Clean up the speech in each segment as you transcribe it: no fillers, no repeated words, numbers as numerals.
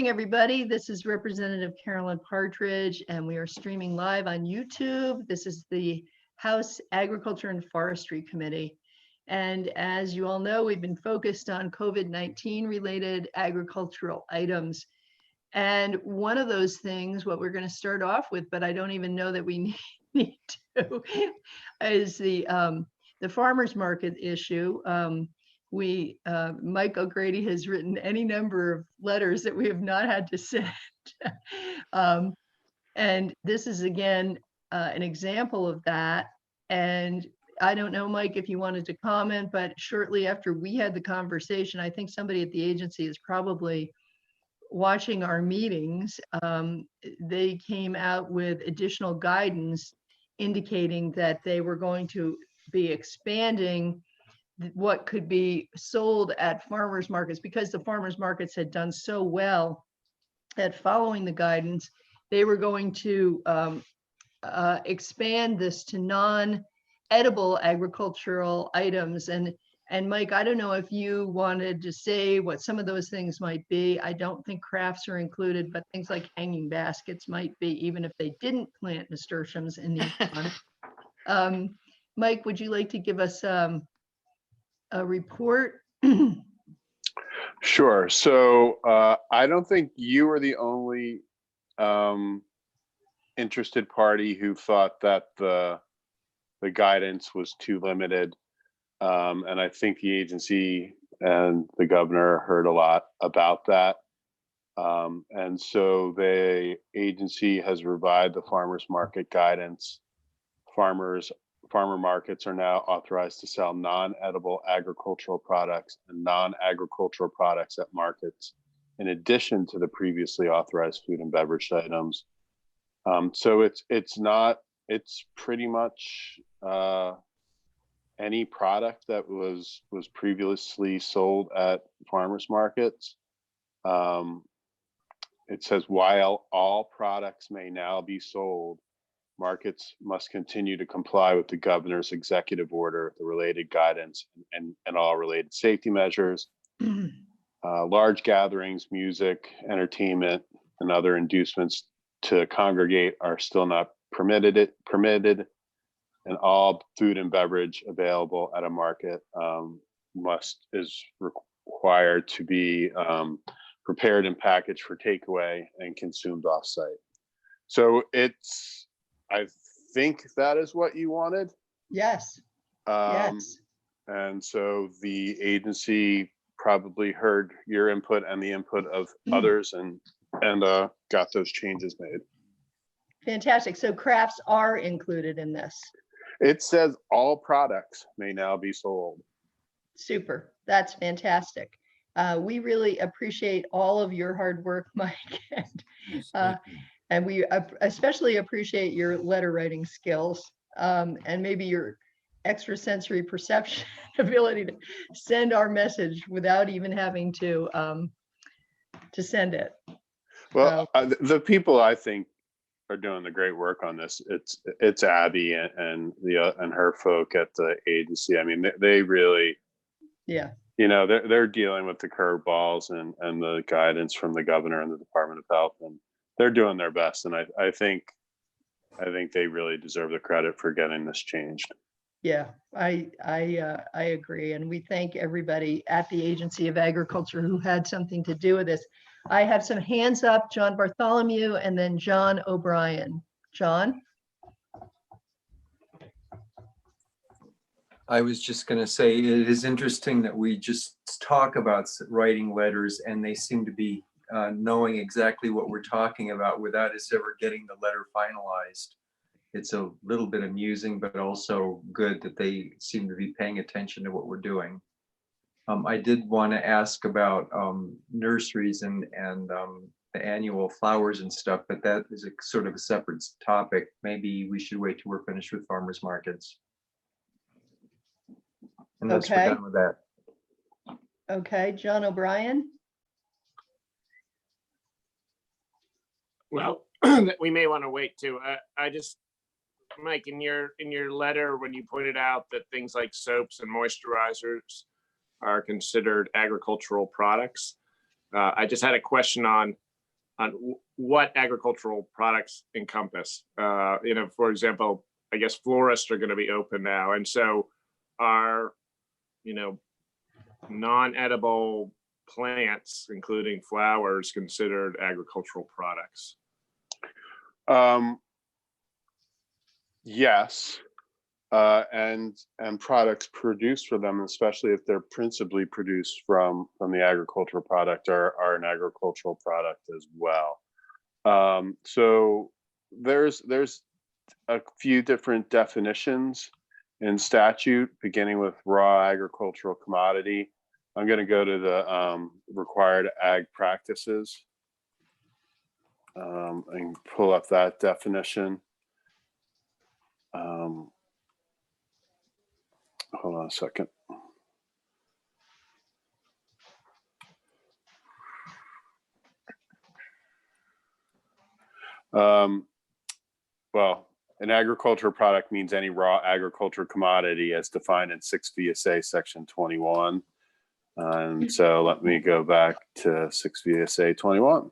everybody. This is Representative Carolyn Partridge, and we are streaming live on YouTube. This is the House Agriculture and Forestry Committee. And as you all know, we've been focused on COVID-19 related agricultural items. And one of those things, what we're going to start off with, but I don't even know that we need to, is the farmers market issue. Mike O'Grady has written any number of letters that we have not had to send. And this is again, an example of that. And I don't know, Mike, if you wanted to comment, but shortly after we had the conversation, I think somebody at the agency is probably watching our meetings. They came out with additional guidance indicating that they were going to be expanding what could be sold at farmers markets, because the farmers markets had done so well at following the guidance. They were going to expand this to non-edible agricultural items. And Mike, I don't know if you wanted to say what some of those things might be. I don't think crafts are included, but things like hanging baskets might be, even if they didn't plant nasturtiums in the Mike, would you like to give us a report? Sure. So I don't think you were the only interested party who thought that the guidance was too limited. And I think the agency and the governor heard a lot about that. And so the agency has revised the farmers market guidance. Farmer markets are now authorized to sell non-edible agricultural products and non-agricultural products at markets, in addition to the previously authorized food and beverage items. So it's pretty much any product that was previously sold at farmers markets. It says, while all products may now be sold, markets must continue to comply with the governor's executive order, the related guidance, and all related safety measures. Large gatherings, music, entertainment, and other inducements to congregate are still not permitted, and all food and beverage available at a market is required to be prepared and packaged for takeaway and consumed off-site. So I think that is what you wanted. Yes. Yes. And so the agency probably heard your input and the input of others and got those changes made. Fantastic. So crafts are included in this. It says all products may now be sold. Super. That's fantastic. We really appreciate all of your hard work, Mike. And we especially appreciate your letter writing skills, and maybe your extrasensory perception ability to send our message without even having to send it. Well, the people I think are doing the great work on this, it's Abby and her folk at the agency. I mean, they really, yeah, they're dealing with the curveballs and the guidance from the governor and the Department of Health, and they're doing their best. And I think they really deserve the credit for getting this changed. Yeah, I agree. And we thank everybody at the Agency of Agriculture who had something to do with this. I have some hands up, John Bartholomew and then John O'Brien. John? I was just going to say, it is interesting that we just talk about writing letters and they seem to be knowing exactly what we're talking about without us ever getting the letter finalized. It's a little bit amusing, but also good that they seem to be paying attention to what we're doing. I did want to ask about nurseries and the annual flowers and stuff, but that is a sort of a separate topic. Maybe we should wait till we're finished with farmers markets. And that's Okay. we're done with that. Okay, John O'Brien. Well, we may want to wait too. Mike, in your letter, when you pointed out that things like soaps and moisturizers are considered agricultural products, I just had a question on what agricultural products encompass. For example, I guess florists are going to be open now, and so are non-edible plants, including flowers, considered agricultural products? Yes, and products produced for them, especially if they're principally produced from the agricultural product, are an agricultural product as well. So there's a few different definitions in statute, beginning with raw agricultural commodity. I'm going to go to the required ag practices and pull up that definition. Hold on a second. Well, an agricultural product means any raw agricultural commodity as defined in 6 VSA section 21. And so let me go back to 6 VSA 21.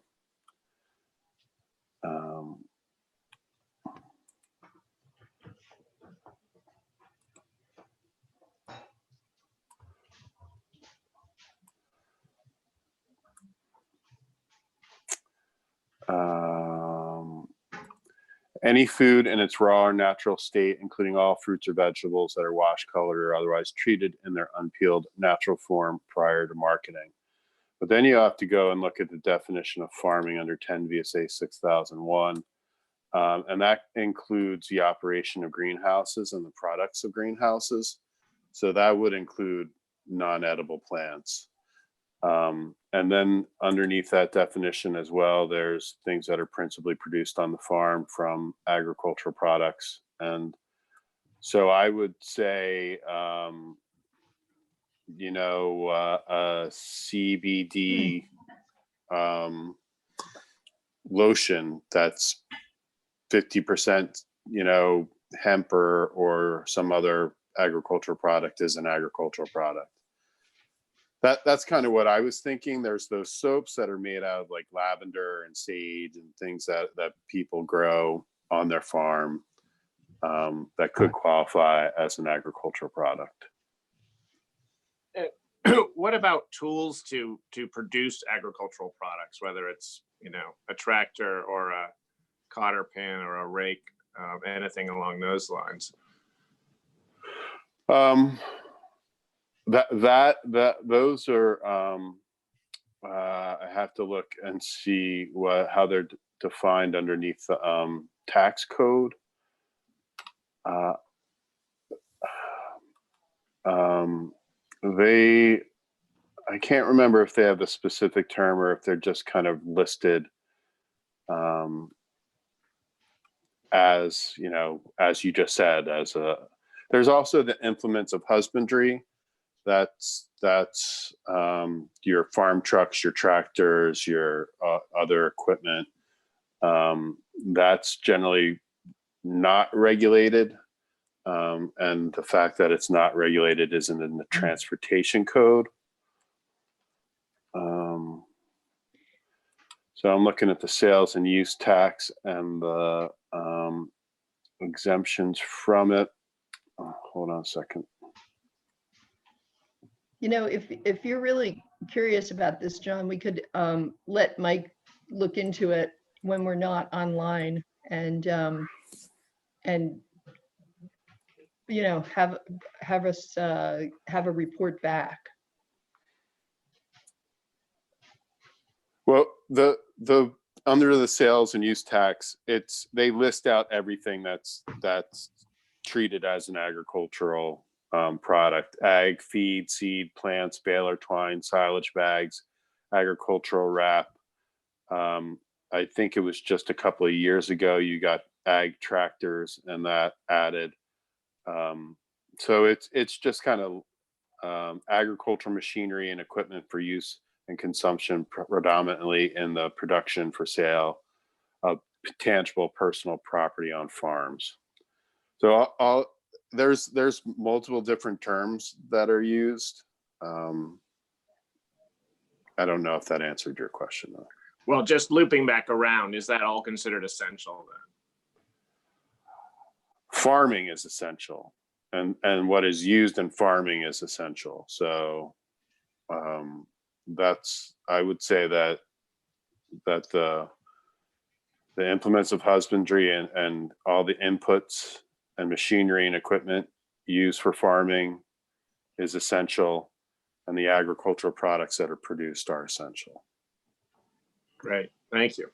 Any food in its raw or natural state, including all fruits or vegetables that are wash colored or otherwise treated in their unpeeled natural form prior to marketing. But then you have to go and look at the definition of farming under 10 VSA 6001. And that includes the operation of greenhouses and the products of greenhouses. So that would include non-edible plants. And then underneath that definition as well, there's things that are principally produced on the farm from agricultural products. And so I would say, a CBD lotion that's 50%, hemp or some other agricultural product is an agricultural product. That's kind of what I was thinking. There's those soaps that are made out of like lavender and sage and things that people grow on their farm that could qualify as an agricultural product. What about tools to produce agricultural products, whether it's a tractor or a cotter pin or a rake, anything along those lines? Those are I have to look and see how they're defined underneath the tax code. I can't remember if they have a specific term or if they're just kind of listed as you just said, there's also the implements of husbandry. That's your farm trucks, your tractors, your other equipment. That's generally not regulated. And the fact that it's not regulated isn't in the transportation code. So I'm looking at the sales and use tax and the exemptions from it. Hold on a second. If you're really curious about this, John, we could let Mike look into it when we're not online and have us have a report back. Well, the under the sales and use tax, they list out everything that's treated as an agricultural product: ag, feed, seed, plants, baler, twine, silage bags, agricultural wrap. I think it was just a couple of years ago you got ag tractors and that added. So it's just kind of agricultural machinery and equipment for use and consumption, predominantly in the production for sale of tangible personal property on farms. So there's multiple different terms that are used. I don't know if that answered your question though. Well, just looping back around, is that all considered essential then? Farming is essential, and what is used in farming is essential. So that's, I would say that the implements of husbandry and all the inputs and machinery and equipment used for farming is essential, and the agricultural products that are produced are essential. Great, thank you.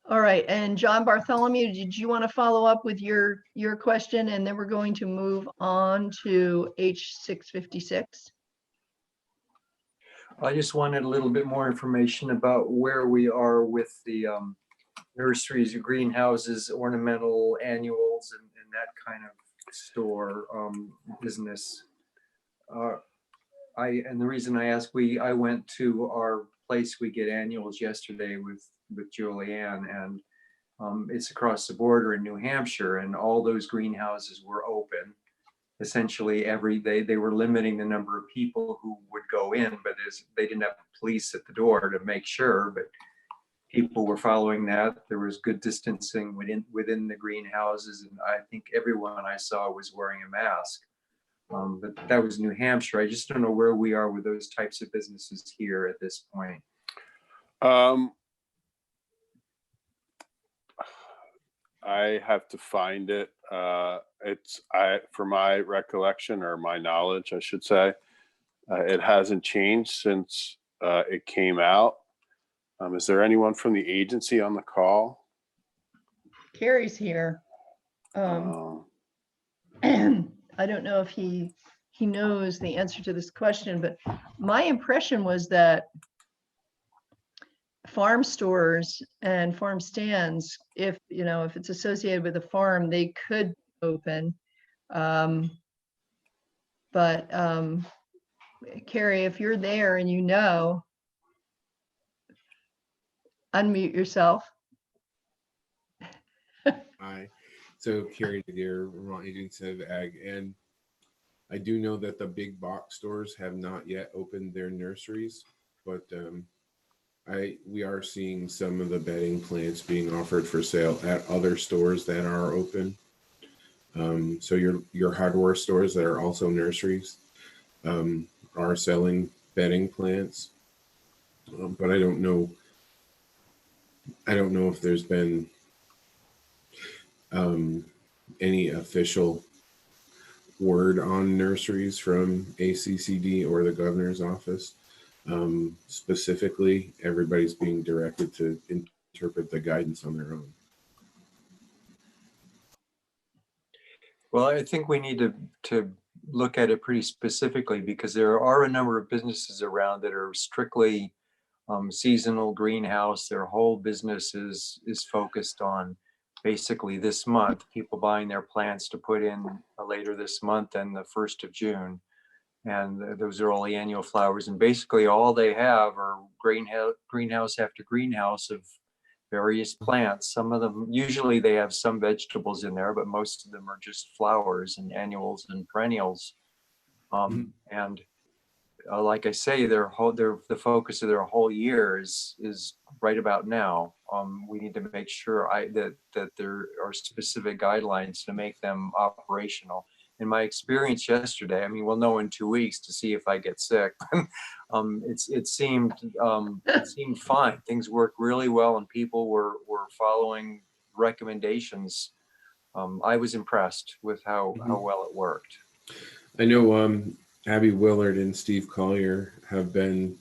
All right, and John Bartholomew, did you want to follow up with your question? And then we're going to move on to H656. I just wanted a little bit more information about where we are with the nurseries, greenhouses, ornamental annuals, and that kind of store business. And the reason I ask, I went to our place we get annuals yesterday with Julianne, and it's across the border in New Hampshire, and all those greenhouses were open. Essentially every day they were limiting the number of people who would go in, but they didn't have police at the door to make sure, but people were following that. There was good distancing within the greenhouses, and I think everyone I saw was wearing a mask. But that was New Hampshire. I just don't know where we are with those types of businesses here at this point. I have to find it. For my recollection, or my knowledge, I should say, it hasn't changed since it came out. Is there anyone from the agency on the call? Carrie's here. I don't know if he knows the answer to this question, but my impression was that farm stores and farm stands, if it's associated with a farm, they could open. But Carrie, if you're there and unmute yourself. Hi, so Carrie DeGear, Vermont Agency of Ag, and I do know that the big box stores have not yet opened their nurseries, but we are seeing some of the bedding plants being offered for sale at other stores that are open. So your hardware stores that are also nurseries are selling bedding plants, but I don't know if there's been any official word on nurseries from ACCD or the governor's office. Specifically, everybody's being directed to interpret the guidance on their own. Well, I think we need to look at it pretty specifically, because there are a number of businesses around that are strictly seasonal greenhouse. Their whole business is focused on basically this month, people buying their plants to put in later this month and the 1st of June. And those are all the annual flowers. And basically all they have are greenhouse after greenhouse of various plants. Some of them, usually they have some vegetables in there, but most of them are just flowers and annuals and perennials. And like I say, the focus of their whole year is right about now. We need to make sure that there are specific guidelines to make them operational. In my experience yesterday, I mean, we'll know in 2 weeks to see if I get sick. It seemed fine. Things worked really well, and people were following recommendations. I was impressed with how well it worked. I know Abby Willard and Steve Collier have been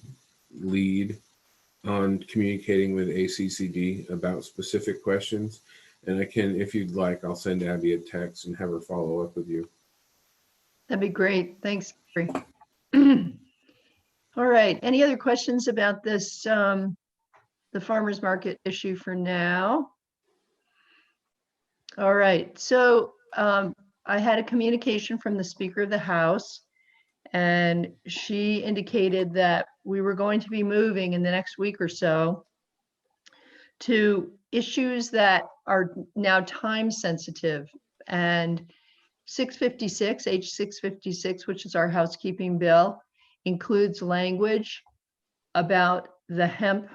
lead on communicating with ACCD about specific questions. And I can, if you'd like, I'll send Abby a text and have her follow up with you. That'd be great. Thanks, Gary. All right. Any other questions about this, the farmers market issue for now? All right. So I had a communication from the Speaker of the House, and she indicated that we were going to be moving in the next week or so to issues that are now time sensitive. And 656, H656, which is our housekeeping bill, includes language about the hemp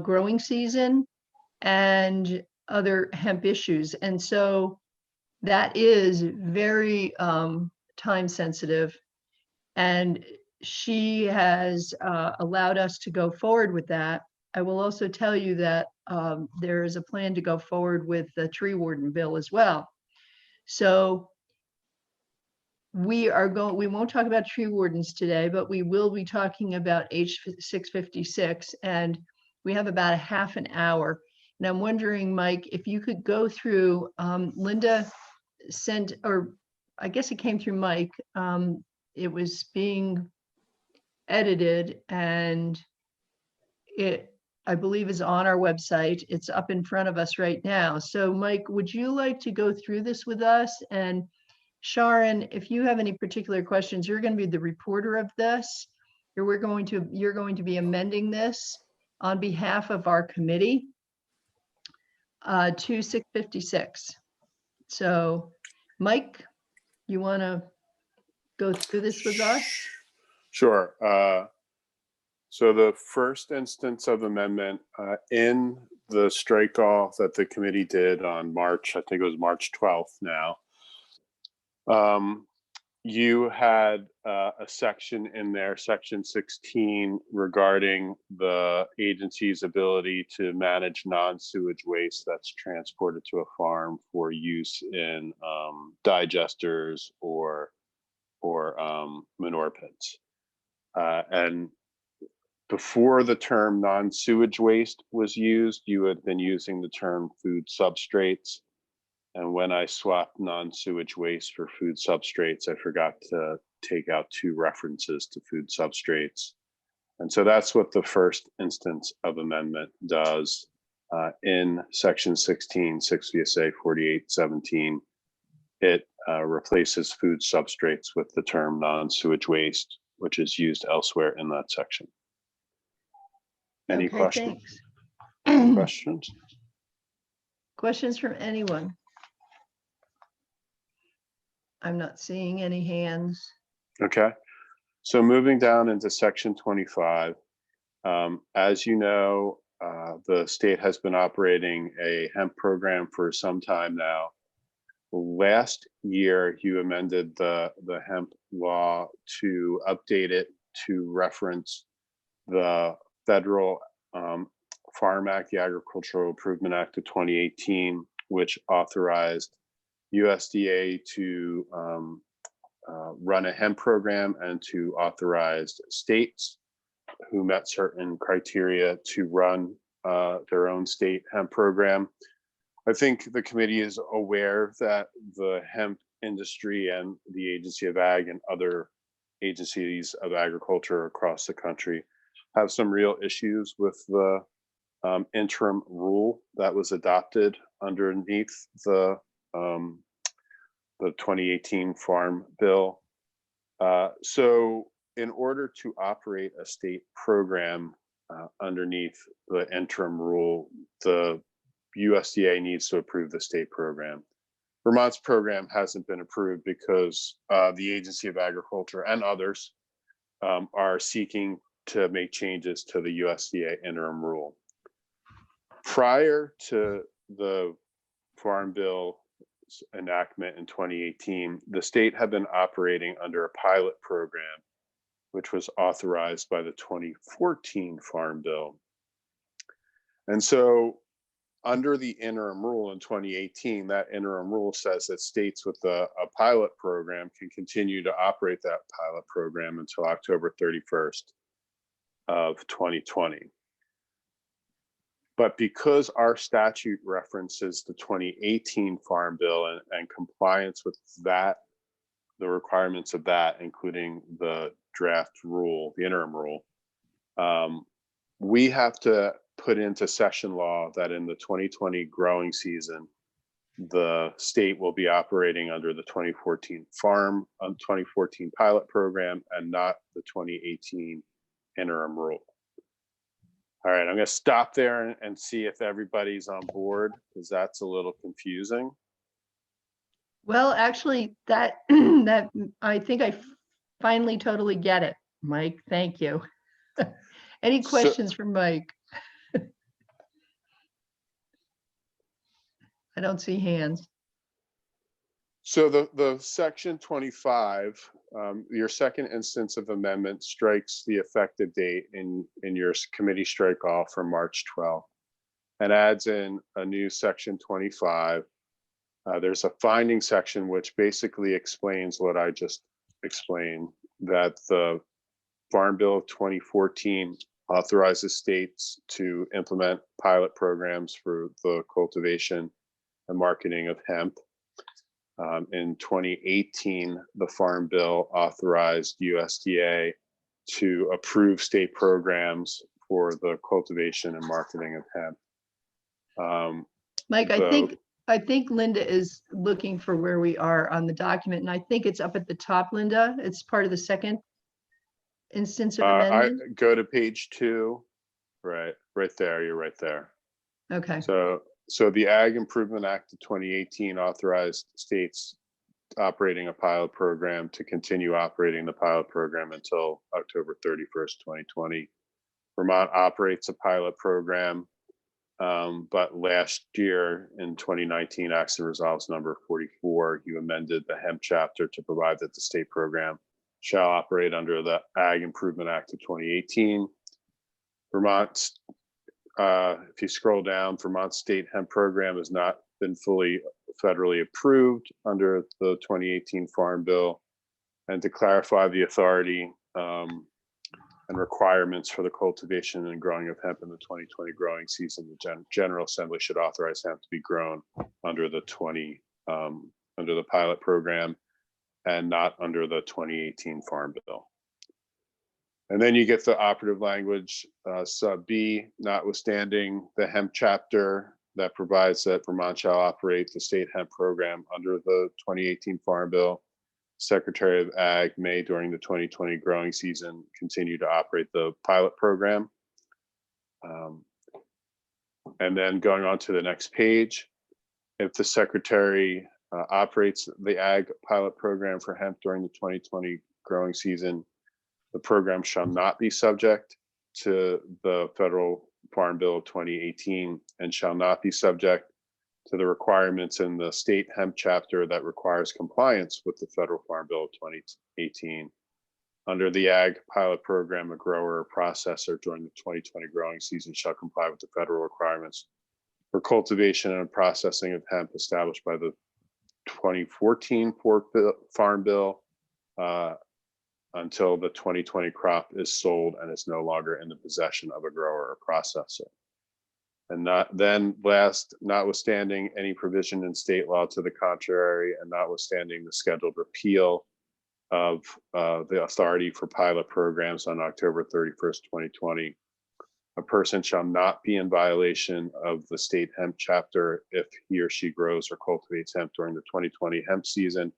growing season and other hemp issues. And so that is very time sensitive. And she has allowed us to go forward with that. I will also tell you that there is a plan to go forward with the tree warden bill as well. So we won't talk about tree wardens today, but we will be talking about H 656, and we have about a half an hour. And I'm wondering, Mike, if you could go through, Linda sent, or I guess it came through Mike. It was being edited and it, I believe, is on our website. It's up in front of us right now. So Mike, would you like to go through this with us? And Sharon, if you have any particular questions, you're going to be the reporter of this. You're going to be amending this on behalf of our committee to 656. So Mike, you want to go through this with us? Sure. So the first instance of amendment in the strike off that the committee did on March, I think it was March 12th now, you had a section in there, section 16, regarding the agency's ability to manage non-sewage waste that's transported to a farm for use in digesters or manure pits. And before the term non-sewage waste was used, you had been using the term food substrates. And when I swapped non-sewage waste for food substrates, I forgot to take out two references to food substrates. And so that's what the first instance of amendment does in section 16, 6 VSA 4817. It replaces food substrates with the term non-sewage waste, which is used elsewhere in that section. Any Okay, questions? thanks. Questions? Questions from anyone? I'm not seeing any hands. Okay. So moving down into section 25, as you know, the state has been operating a hemp program for some time now. Last year, you amended the hemp law to update it to reference the federal Farm Act, the Agricultural Improvement Act of 2018, which authorized USDA to run a hemp program and to authorize states who met certain criteria to run their own state hemp program. I think the committee is aware that the hemp industry and the Agency of Ag and other agencies of agriculture across the country have some real issues with the interim rule that was adopted underneath the 2018 Farm Bill. So in order to operate a state program underneath the interim rule, the USDA needs to approve the state program. Vermont's program hasn't been approved because the Agency of Agriculture and others are seeking to make changes to the USDA interim rule. Prior to the Farm Bill enactment in 2018, the state had been operating under a pilot program, which was authorized by the 2014 Farm Bill. And so under the interim rule in 2018, that interim rule says that states with a pilot program can continue to operate that pilot program until October 31st of 2020. But because our statute references the 2018 Farm Bill and compliance with that, the requirements of that, including the draft rule, the interim rule, we have to put into session law that in the 2020 growing season, the state will be operating under the 2014 pilot program and not the 2018 interim rule. All right, I'm going to stop there and see if everybody's on board, because that's a little confusing. Well, actually, that I think I finally totally get it, Mike. Thank you. Any So- questions for Mike? I don't see hands. So the section 25, your second instance of amendment strikes the effective date in your committee strike off from March 12th and adds in a new section 25. There's a finding section which basically explains what I just explained, that the Farm Bill of 2014 authorizes states to implement pilot programs for the cultivation and marketing of hemp. In 2018, the Farm Bill authorized USDA to approve state programs for the cultivation and marketing of hemp. Mike, I the- think Linda is looking for where we are on the document, and I think it's up at the top, Linda. It's part of the second instance of I amendment. go to page 2, right there. You're right there. Okay, So the Ag Improvement Act of 2018 authorized states operating a pilot program to continue operating the pilot program until October 31st, 2020. Vermont operates a pilot program, but last year in 2019, Acts and Resolves number 44, you amended the hemp chapter to provide that the state program shall operate under the Ag Improvement Act of 2018. Vermont, if you scroll down, Vermont state hemp program has not been fully federally approved under the 2018 Farm Bill. And to clarify the authority and requirements for the cultivation and growing of hemp in the 2020 growing season, the General Assembly should authorize hemp to be grown under the under the pilot program and not under the 2018 Farm Bill. And then you get the operative language, sub B, notwithstanding the hemp chapter that provides that Vermont shall operate the state hemp program under the 2018 Farm Bill. Secretary of Ag may, during the 2020 growing season, continue to operate the pilot program. And then going on to the next page, if the Secretary operates the Ag pilot program for hemp during the 2020 growing season, the program shall not be subject to the Federal Farm Bill of 2018 and shall not be subject to the requirements in the state hemp chapter that requires compliance with the Federal Farm Bill of 2018. Under the Ag pilot program, a grower or processor during the 2020 growing season shall comply with the federal requirements for cultivation and processing of hemp established by the 2014 Farm Bill until the 2020 crop is sold and is no longer in the possession of a grower or processor. And notwithstanding any provision in state law to the contrary, and notwithstanding the scheduled repeal of the authority for pilot programs on October 31st, 2020, a person shall not be in violation of the state hemp chapter if he or she grows or cultivates hemp during the 2020 hemp season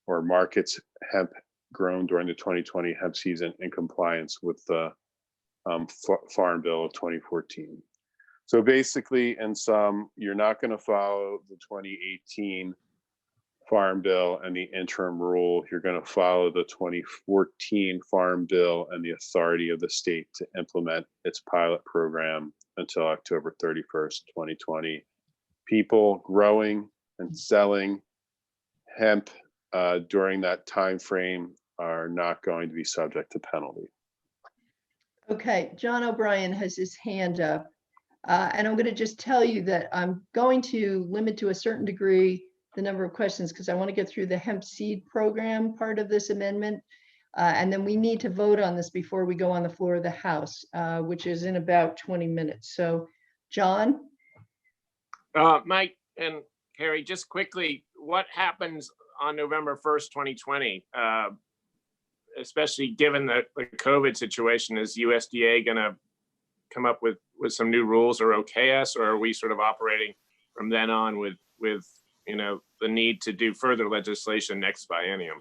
or markets hemp grown during the 2020 hemp season in compliance with the Farm Bill of 2014. So basically, in sum, you're not going to follow the 2018 Farm Bill and the interim rule. You're going to follow the 2014 Farm Bill and the authority of the state to implement its pilot program until October 31st, 2020. People growing and selling hemp during that time frame are not going to be subject to penalty. okay, John O'Brien has his hand up. And I'm going to just tell you that I'm going to limit to a certain degree the number of questions because I want to get through the hemp seed program part of this amendment. And then we need to vote on this before we go on the floor of the House, which is in about 20 minutes. So, John? Mike and Harry, just quickly, what happens on November 1st, 2020? Especially given the COVID situation, is USDA going to come up with some new rules or okay us, or are we sort of operating from then on with the need to do further legislation next biennium?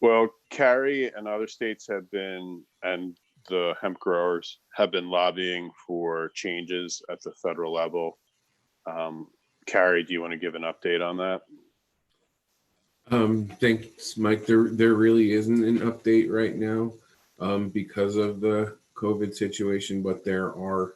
Well, Cary and other states have been, and the hemp growers have been lobbying for changes at the federal level. Cary, do you want to give an update on that? Thanks, Mike. There really isn't an update right now because of the COVID situation, but there are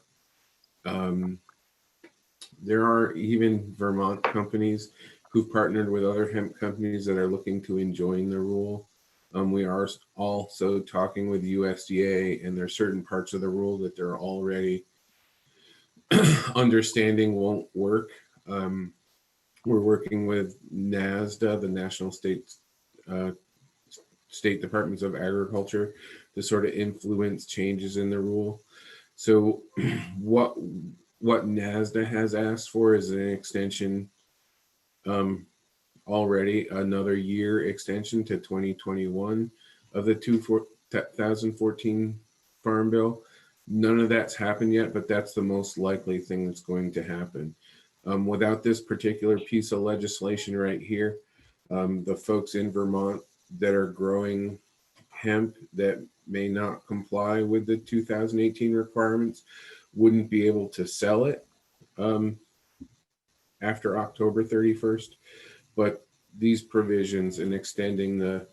even Vermont companies who've partnered with other hemp companies that are looking to enjoin the rule. We are also talking with USDA, and there's certain parts of the rule that they're already understanding won't work. We're working with NASDA, the National State Departments of Agriculture, to sort of influence changes in the rule. So what NASDA has asked for is an extension, already another year extension to 2021 of the 2014 Farm Bill. None of that's happened yet, but that's the most likely thing that's going to happen. Without this particular piece of legislation right here, the folks in Vermont that are growing hemp that may not comply with the 2018 requirements wouldn't be able to sell it after October 31st. But these provisions in extending the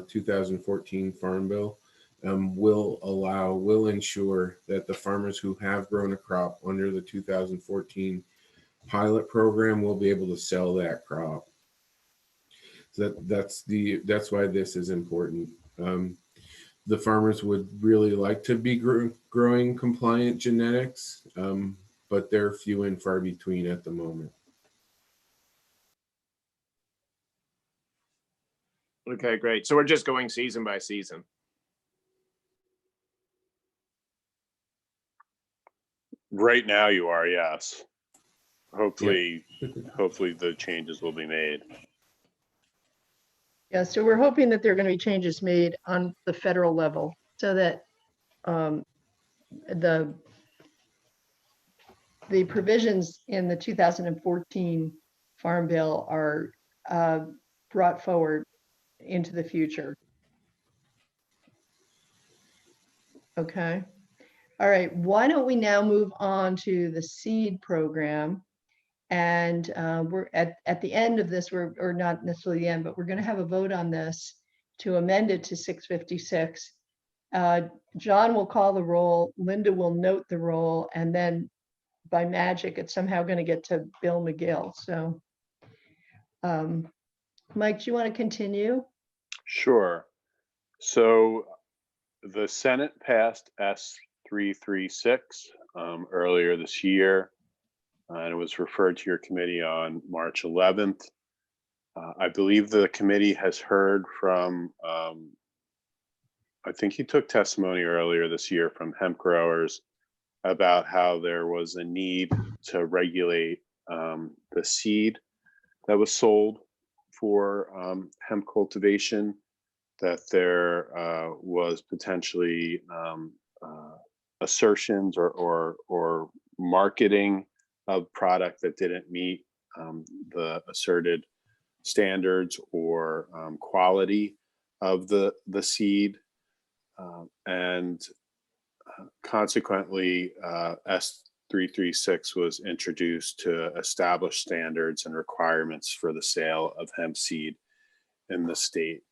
2014 Farm Bill will ensure that the farmers who have grown a crop under the 2014 pilot program will be able to sell that crop. So that's why this is important. The farmers would really like to be growing compliant genetics, but they're few and far between at the moment. Okay, great. So we're just going season by season. Right now you are, yes. Hopefully the changes will be made. Yeah, so we're hoping that there are going to be changes made on the federal level so that the provisions in the 2014 Farm Bill are brought forward into the future. Okay. All right. Why don't we now move on to the seed program? And we're at the end of this, or not necessarily the end, but we're going to have a vote on this to amend it to 656. John will call the roll, Linda will note the roll, and then by magic, it's somehow going to get to Bill McGill. So, Mike, do you want to continue? Sure. So the Senate passed S336 earlier this year, and it was referred to your committee on March 11th. I believe the committee has heard from, I think he took testimony earlier this year from hemp growers about how there was a need to regulate the seed that was sold for hemp cultivation, that there was potentially assertions or marketing of product that didn't meet the asserted standards or quality of the seed, and consequently S336 was introduced to establish standards and requirements for the sale of hemp seed in the state.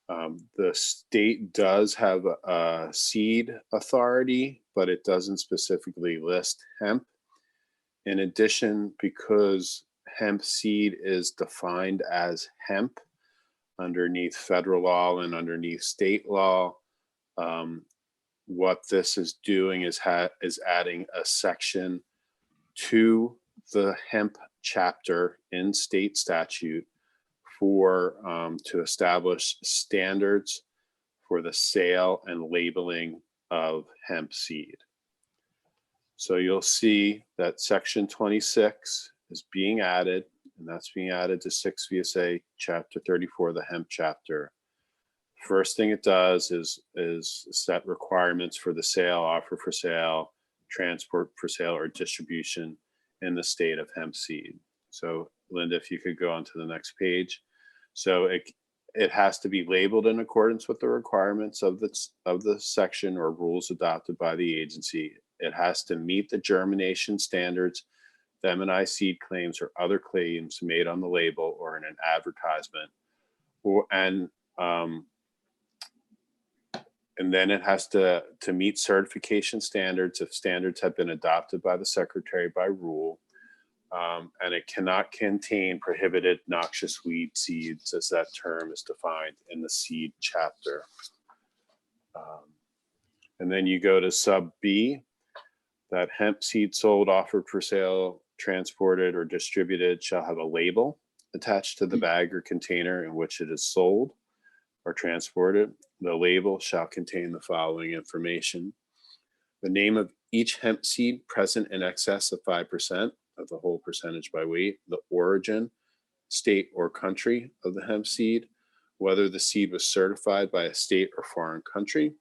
The state does have a seed authority, but it doesn't specifically list hemp. In addition, because hemp seed is defined as hemp underneath federal law and underneath state law, what this is doing is adding a section to the hemp chapter in state statute for to establish standards for the sale and labeling of hemp seed. So you'll see that section 26 is being added, and that's being added to 6 VSA chapter 34, the hemp chapter. First thing it does is set requirements for the sale, offer for sale, transport for sale, or distribution in the state of hemp seed. So Linda, if you could go on to the next page. So it has to be labeled in accordance with the requirements of the section or rules adopted by the agency. It has to meet the germination standards, the M&I seed claims, or other claims made on the label or in an advertisement, And then it has to meet certification standards if standards have been adopted by the secretary by rule. And it cannot contain prohibited noxious weed seeds, as that term is defined in the seed chapter. And then you go to sub B, that hemp seed sold, offered for sale, transported, or distributed shall have a label attached to the bag or container in which it is sold or transported. The label shall contain the following information: the name of each hemp seed present in excess of 5% of the whole percentage by weight, the origin, state, or country of the hemp seed, whether the seed was certified by a state or foreign country,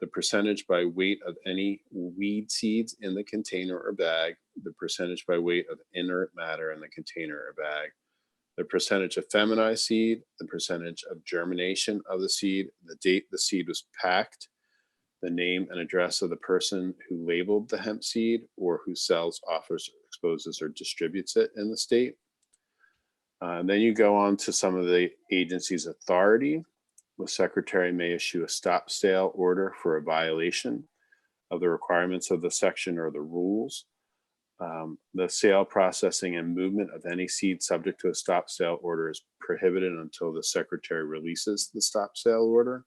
the percentage by weight of any weed seeds in the container or bag, the percentage by weight of inert matter in the container or bag, the percentage of feminized seed, the percentage of germination of the seed, the date the seed was packed, the name and address of the person who labeled the hemp seed or who sells, offers, exposes, or distributes it in the state. And then you go on to some of the agency's authority. The secretary may issue a stop sale order for a violation of the requirements of the section or the rules. The sale, processing, and movement of any seed subject to a stop sale order is prohibited until the secretary releases the stop sale order.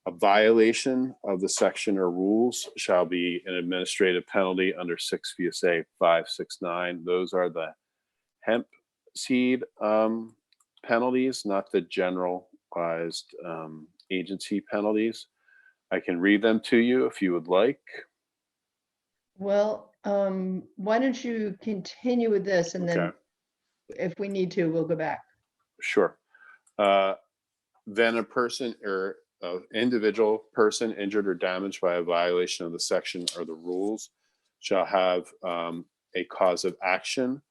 A violation of the section or rules shall be an administrative penalty under 6 VSA 569. Those are the hemp seed penalties, not the generalized agency penalties. I can read them to you if you would like. Well, why don't you continue with this, and then Okay. if we need to, we'll go back. Sure. Then a person or individual person injured or damaged by a violation of the section or the rules shall have a cause of action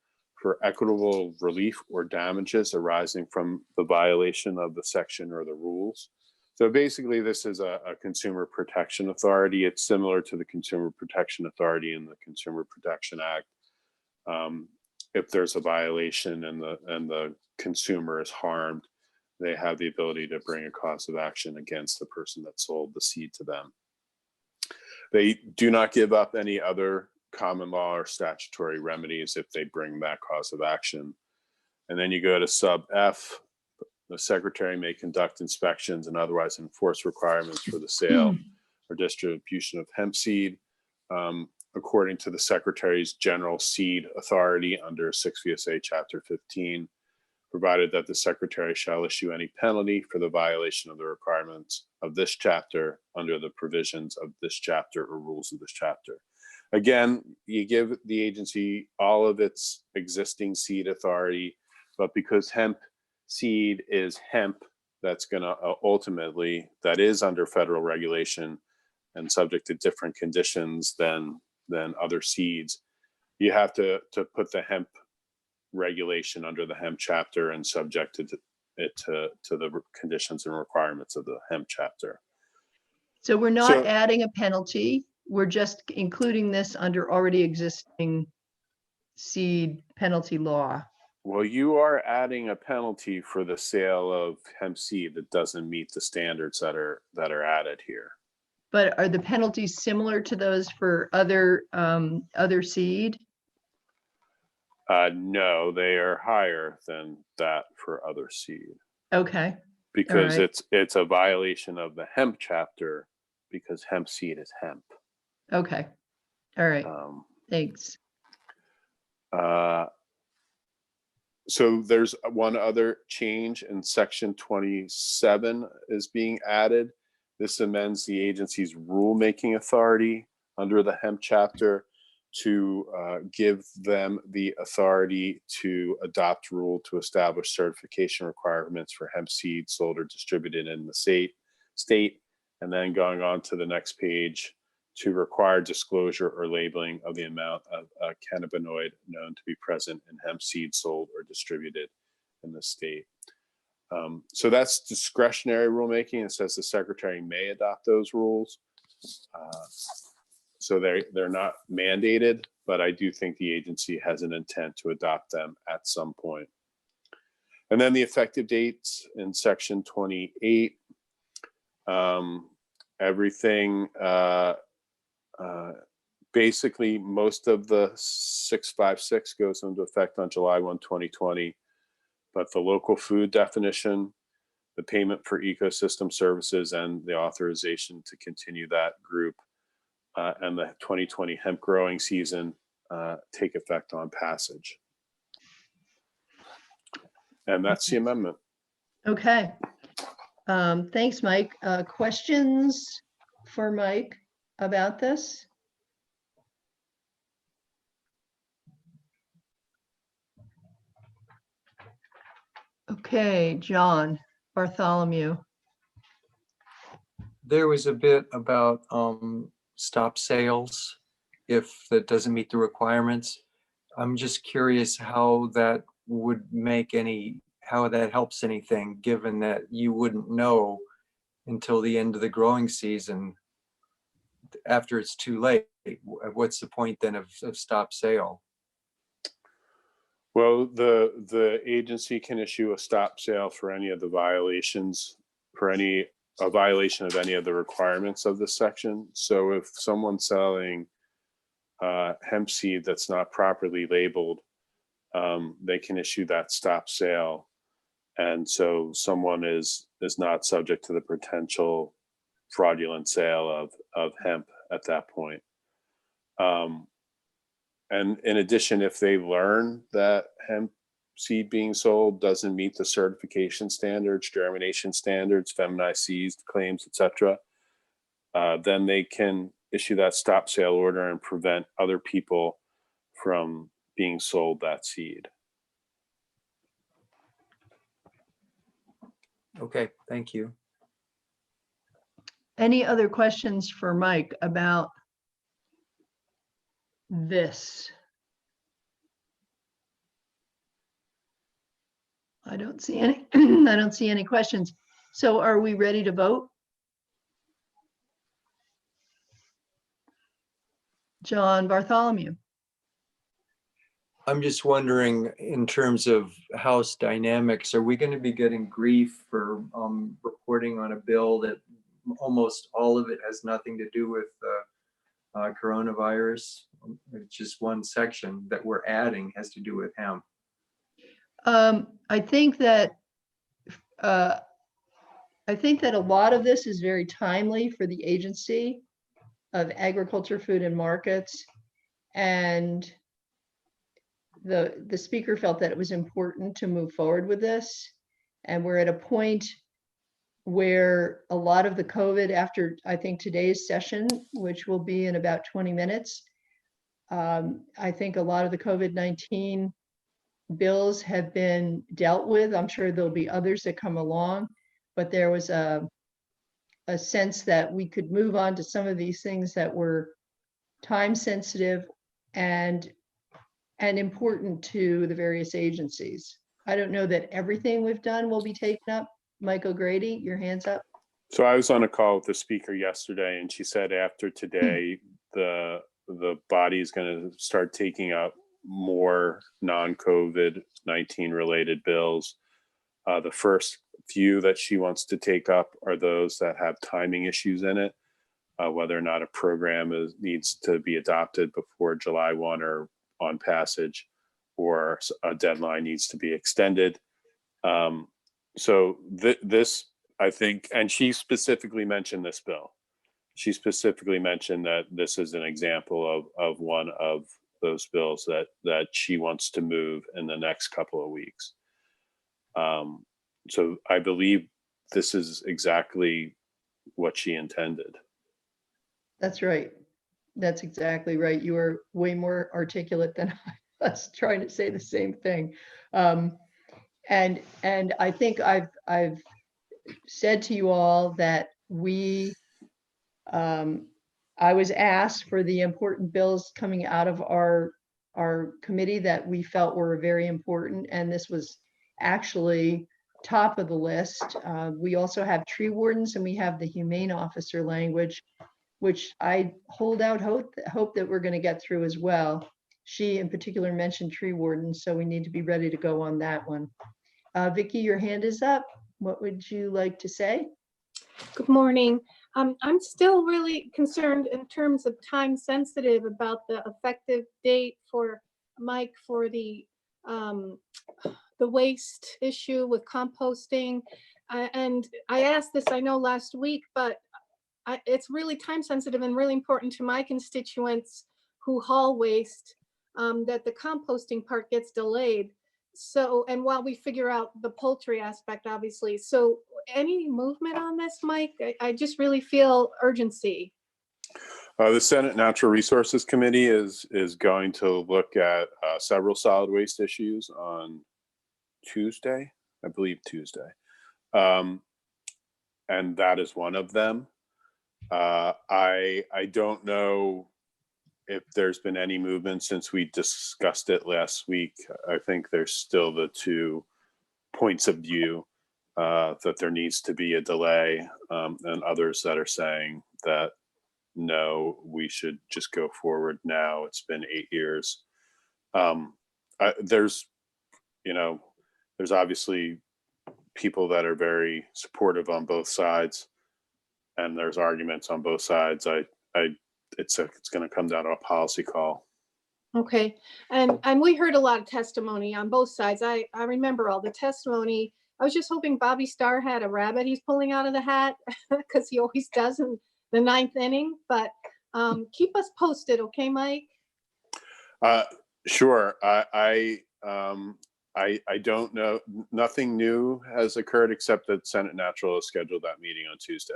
for equitable relief or damages arising from the violation of the section or the rules. So basically, this is a consumer protection authority. It's similar to the Consumer Protection Authority in the Consumer Protection Act. If there's a violation and the consumer is harmed, they have the ability to bring a cause of action against the person that sold the seed to them. They do not give up any other common law or statutory remedies if they bring that cause of action. And then you go to sub F. The secretary may conduct inspections and otherwise enforce requirements for the sale or distribution of hemp seed according to the secretary's general seed authority under 6 VSA chapter 15, provided that the secretary shall issue any penalty for the violation of the requirements of this chapter under the provisions of this chapter or rules of this chapter. Again, you give the agency all of its existing seed authority, but because hemp seed is hemp, that's going to ultimately, that is under federal regulation and subject to different conditions than other seeds, you have to put the hemp regulation under the hemp chapter and subject it to the conditions and requirements of the hemp chapter. So we're not adding a penalty. We're just including this under already existing seed penalty law. Well, you are adding a penalty for the sale of hemp seed that doesn't meet the standards that are added here. But are the penalties similar to those for other seed? No, they are higher than that for other seed. Okay. Because right. it's a violation of the hemp chapter because hemp seed is hemp. Okay. All right. Thanks. So there's one other change in section 27 is being added. This amends the agency's rulemaking authority under the hemp chapter to give them the authority to adopt rule to establish certification requirements for hemp seed sold or distributed in the state, and then going on to the next page to require disclosure or labeling of the amount of cannabinoid known to be present in hemp seed sold or distributed in the state. So that's discretionary rulemaking. It says the secretary may adopt those rules. So they're not mandated, but I do think the agency has an intent to adopt them at some point. And then the effective dates in section 28. everything, basically most of the 656 goes into effect on July 1, 2020, but the local food definition, the payment for ecosystem services, and the authorization to continue that group and the 2020 hemp growing season take effect on passage. And that's the amendment. Okay. Thanks, Mike. Questions for Mike about this? Okay, John Bartholomew. There was a bit about stop sales if that doesn't meet the requirements. I'm just curious how that would make how that helps anything, given that you wouldn't know until the end of the growing season after it's too late. What's the point then of stop sale? Well, the agency can issue a stop sale for any of the violations, for a violation of any of the requirements of this section. So if someone's selling hemp seed that's not properly labeled, they can issue that stop sale. And so someone is not subject to the potential fraudulent sale of hemp at that point. And in addition, if they learn that hemp seed being sold doesn't meet the certification standards, germination standards, feminized seeds claims, etc., then they can issue that stop sale order and prevent other people from being sold that seed. Okay, thank you. Any other questions for Mike about this? I don't see any. I don't see any questions. So are we ready to vote? John Bartholomew. I'm just wondering, in terms of House dynamics, are we going to be getting grief for reporting on a bill that almost all of it has nothing to do with coronavirus? It's just one section that we're adding has to do with hemp. I think that a lot of this is very timely for the Agency of Agriculture, Food and Markets, and the speaker felt that it was important to move forward with this. And we're at a point where a lot of the COVID, after I think today's session, which will be in about 20 minutes, I think a lot of the COVID-19 bills have been dealt with. I'm sure there'll be others that come along, but there was a sense that we could move on to some of these things that were time sensitive and important to the various agencies. I don't know that everything we've done will be taken up. Mike O'Grady, your hand's up. So I was on a call with the speaker yesterday, and she said after today, the body is going to start taking up more non-COVID-19 related bills. The first few that she wants to take up are those that have timing issues in it, whether or not a program needs to be adopted before July 1 or on passage, or a deadline needs to be extended. So this, I think, and she specifically mentioned this bill. She specifically mentioned that this is an example of one of those bills that she wants to move in the next couple of weeks. So I believe this is exactly what she intended. That's right. That's exactly right. You were way more articulate than I was trying to say the same thing. And I think I've said to you all that I was asked for the important bills coming out of our committee that we felt were very important, and this was actually top of the list. We also have tree wardens and we have the humane officer language, which I hold out hope that we're going to get through as well. She in particular mentioned tree wardens, so we need to be ready to go on that one. Vicki, your hand is up. What would you like to say? Good morning. I'm still really concerned in terms of time sensitive about the effective date for Mike for the waste issue with composting. And I asked this, I know last week, but it's really time sensitive and really important to my constituents who haul waste, that the composting part gets delayed. So, and while we figure out the poultry aspect, obviously, so any movement on this, Mike? I just really feel urgency. The Senate Natural Resources Committee is going to look at several solid waste issues on Tuesday, I believe Tuesday. And that is one of them. I don't know if there's been any movement since we discussed it last week. I think there's still the two points of view that there needs to be a delay, and others that are saying that no, we should just go forward now. It's been 8 years. There's obviously people that are very supportive on both sides, and there's arguments on both sides. It's going to come down to a policy call. Okay, and we heard a lot of testimony on both sides. I remember all the testimony. I was just hoping Bobby Starr had a rabbit he's pulling out of the hat, because he always does in the 9th inning. But keep us posted, okay, Mike? Sure. I don't know. Nothing new has occurred except that Senate Natural has scheduled that meeting on Tuesday.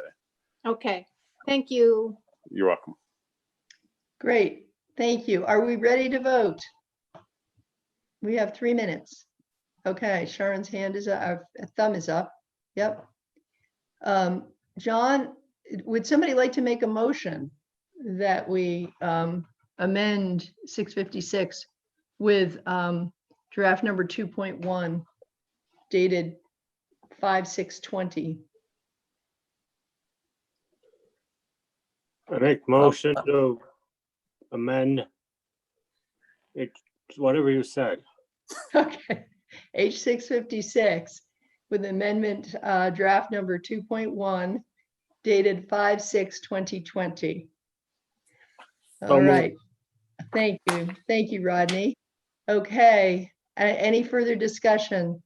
Okay, thank you. You're welcome. Great, thank you. Are we ready to vote? We have 3 minutes. Okay, Sharon's hand is up, thumb is up. Yep. John, would somebody like to make a motion that we amend 656 with draft number 2.1 dated 5/6/20? I make motion to amend it, whatever you said. Okay, H 656 with amendment draft number 2.1 dated 5/6/2020. All moved. right, thank you, Rodney. Okay, any further discussion?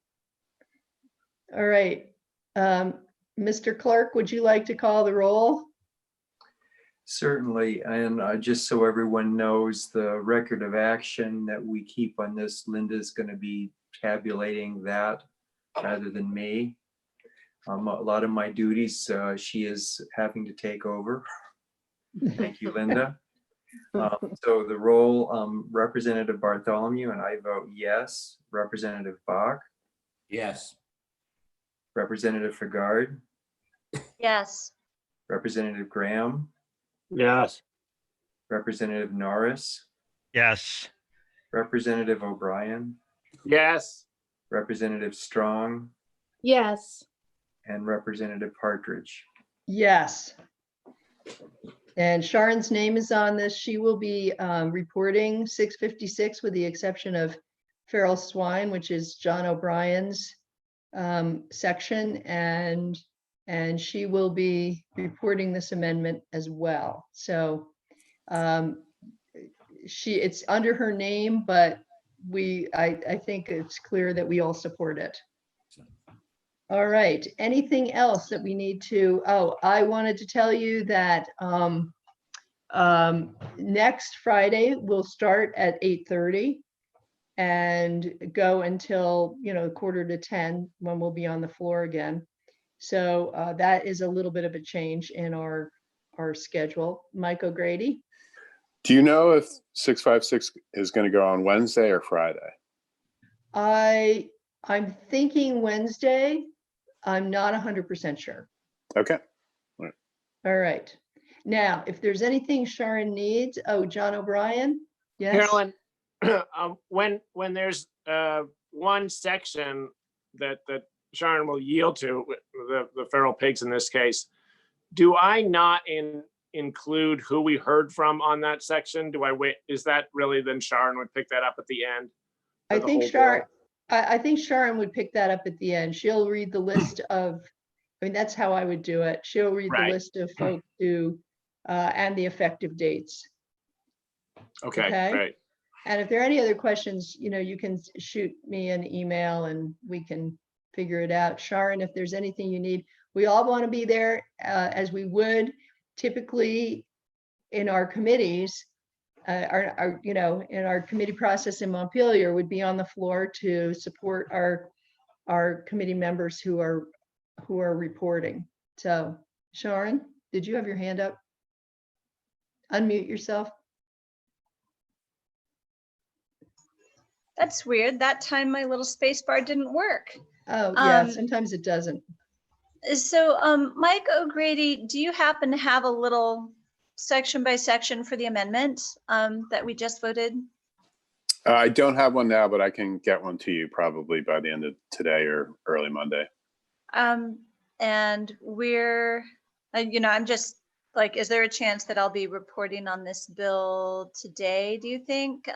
All right, Mr. Clerk, would you like to call the roll? Certainly, and just so everyone knows the record of action that we keep on this, Linda's going to be tabulating that rather than me. A lot of my duties she is having to take over. Thank you, Linda. So the roll, Representative Bartholomew, and I vote yes. Representative Bach, Yes. Representative Fagard, Yes. Representative Graham, Yes. Representative Norris, Yes. Representative O'Brien, Yes. Representative Strong, Yes. and Representative Partridge. Yes. And Sharon's name is on this. She will be reporting 656 with the exception of feral swine, which is John O'Brien's section, and she will be reporting this amendment as well. So it's under her name, but I think it's clear that we all support it. All right, anything else that we need to, I wanted to tell you that next Friday we'll start at 8:30 and go until 9:45 when we'll be on the floor again. So that is a little bit of a change in our schedule. Mike O'Grady? Do you know if 656 is going to go on Wednesday or Friday? I'm thinking Wednesday. I'm not 100% sure. Okay. All right. Now, if there's anything Sharon needs, John O'Brien? Yes. Carolyn, when there's one section that Sharon will yield to, the feral pigs in this case, do I not include who we heard from on that section? Do I wait? Is that really then Sharon would pick that up at the end? I think Sharon would pick that up at the end. She'll read the list of I mean, that's how I would do it. She'll read the Right. list of folks who, and the effective dates. Okay, Okay. great. And if there are any other questions, you can shoot me an email and we can figure it out. Sharon, if there's anything you need, we all want to be there as we would typically in our committees. In our committee process in Montpelier would be on the floor to support our committee members who are reporting. So Sharon, did you have your hand up? Unmute yourself. That's weird. That time my little space bar didn't work. Oh, yeah, Um, sometimes it doesn't. So, Mike O'Grady, do you happen to have a little section by section for the amendment that we just voted? I don't have one now, but I can get one to you probably by the end of today or early Monday. And we're, I'm just like, is there a chance that I'll be reporting on this bill today, do you think?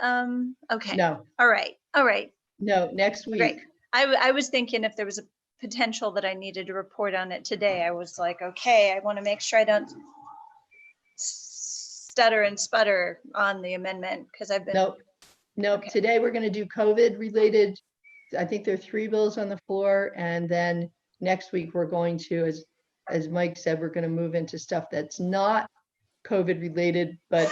Okay. No, All right. All right. no, next Great. week. I was thinking if there was a potential that I needed to report on it today, I was like, okay, I want to make sure I don't stutter and sputter on the amendment because I've been. Nope. Okay. Today we're going to do COVID related. I think there are 3 bills on the floor. And then next week we're going to, as Mike said, we're going to move into stuff that's not COVID related, but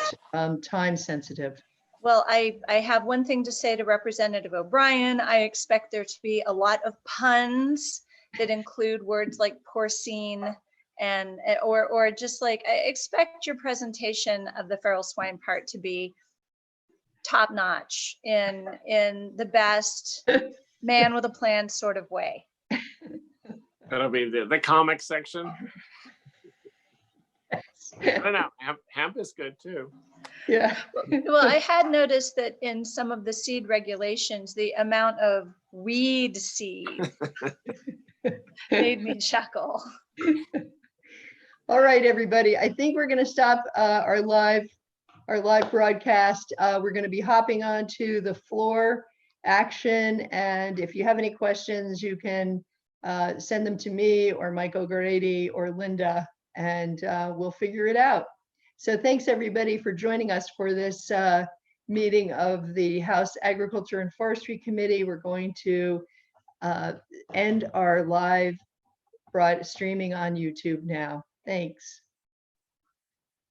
time sensitive. Well, I have one thing to say to Representative O'Brien. I expect there to be a lot of puns that include words like porcine and or just like, I expect your presentation of the feral swine part to be top notch in the best man with a plan sort of way. That'll be the comic section. I don't know. Hemp is good too. Yeah. Well, I had noticed that in some of the seed regulations, the amount of weed seed made me chuckle. All right, everybody. I think we're going to stop our live broadcast. We're going to be hopping onto the floor action. And if you have any questions, you can send them to me or Mike O'Grady or Linda, and we'll figure it out. So thanks everybody for joining us for this meeting of the House Agriculture and Forestry Committee. We're going to end our live streaming on YouTube now. Thanks.